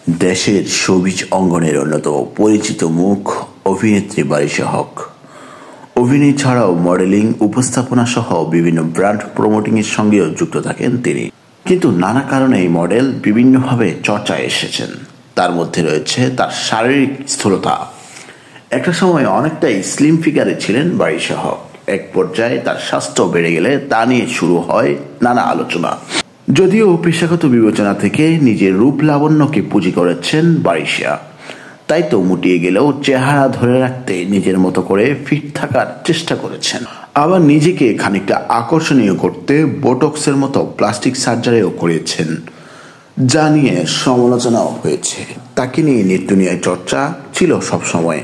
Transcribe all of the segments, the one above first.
দেশের শোবিজ অঙ্গনের অন্যতম পরিচিত মুখ অভিনেত্রী বারিশা হক। অভিনয় ছাড়াও মডেলিং, উপস্থাপনা সহ বিভিন্ন ব্র্যান্ড প্রমোটিংয়ের সঙ্গেও যুক্ত থাকেন তিনি। কিন্তু নানা কারণে এই মডেল বিভিন্নভাবে চর্চায় এসেছেন। তার মধ্যে রয়েছে তার শারীরিক স্থূলতা। একটা সময় অনেকটাই স্লিম ফিগারে ছিলেন বারিশা হক। এক পর্যায়ে তার স্বাস্থ্য বেড়ে গেলে তা নিয়ে শুরু হয় নানা আলোচনা। যদিও পেশাগত বিবেচনা থেকে নিজের রূপ লাবণ্যকে পুঁজি করেছেন বারিশা, তাই তো মুটিয়ে গেলেও চেহারা ধরে রাখতে নিজের মতো করে ফিট থাকার চেষ্টা করেছেন। আবার নিজেকে খানিকটা আকর্ষণীয় করতে বোটক্সের মতো প্লাস্টিক সার্জারিও করেছেন, যা নিয়ে সমালোচনাও হয়েছে। তাকে নিয়ে নেট দুনিয়ায় চর্চা ছিল সবসময়।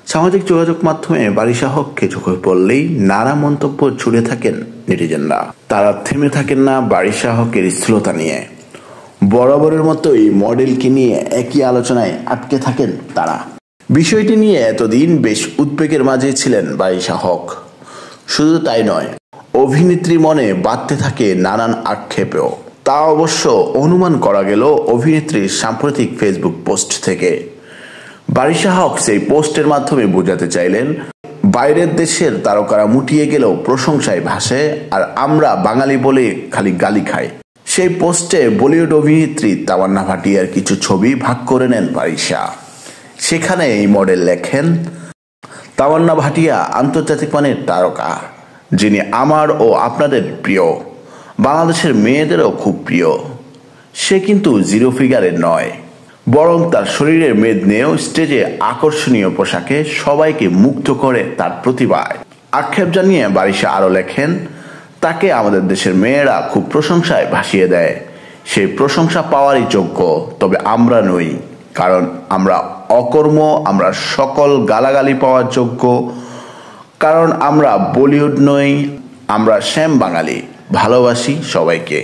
সামাজিক যোগাযোগ মাধ্যমে বারিশা হককে চোখে পড়লেই নানা মন্তব্য ছুড়ে থাকেন নেটিজেনরা। তারা থেমে থাকেন না বারিশা হকের স্থূলতা নিয়ে। বরাবরের মতোই মডেলকে নিয়ে একই আলোচনায় আটকে থাকেন তারা। বিষয়টি নিয়ে এতদিন বেশ উদ্বেগের মাঝে ছিলেন বারিশা হক। শুধু তাই নয়, অভিনেত্রী মনে বাড়তে থাকে নানান আক্ষেপেও। তা অবশ্য অনুমান করা গেল অভিনেত্রীর সাম্প্রতিক ফেসবুক পোস্ট থেকে। বারিশা হক সেই পোস্টের মাধ্যমে বোঝাতে চাইলেন, বাইরের দেশের তারকারা মুটিয়ে গেলেও প্রশংসায় ভাসে, আর আমরা বাঙালি বলে খালি গালি খাই। সেই পোস্টে বলিউড অভিনেত্রী তামান্না ভাটিয়ার কিছু ছবি ভাগ করে নেন বারিশা। সেখানে এই মডেল লেখেন, তামান্না ভাটিয়া আন্তর্জাতিক মানের তারকা, যিনি আমার ও আপনাদের প্রিয়, বাংলাদেশের মেয়েদেরও খুব প্রিয়। সে কিন্তু জিরো ফিগারের নয়, বরং তার শরীরের মেদ নিয়েও স্টেজে আকর্ষণীয় পোশাকে সবাইকে মুগ্ধ করে তার প্রতিভায়। আক্ষেপ জানিয়ে বারিশা আরও লেখেন, তাকে আমাদের দেশের মেয়েরা খুব প্রশংসায় ভাসিয়ে দেয়। সেই প্রশংসা পাওয়ারই যোগ্য, তবে আমরা নই, কারণ আমরা অকর্ম। আমরা সকল গালাগালি পাওয়ার যোগ্য, কারণ আমরা বলিউড নই। আমরা শ্যাম বাঙালি, ভালোবাসি সবাইকে।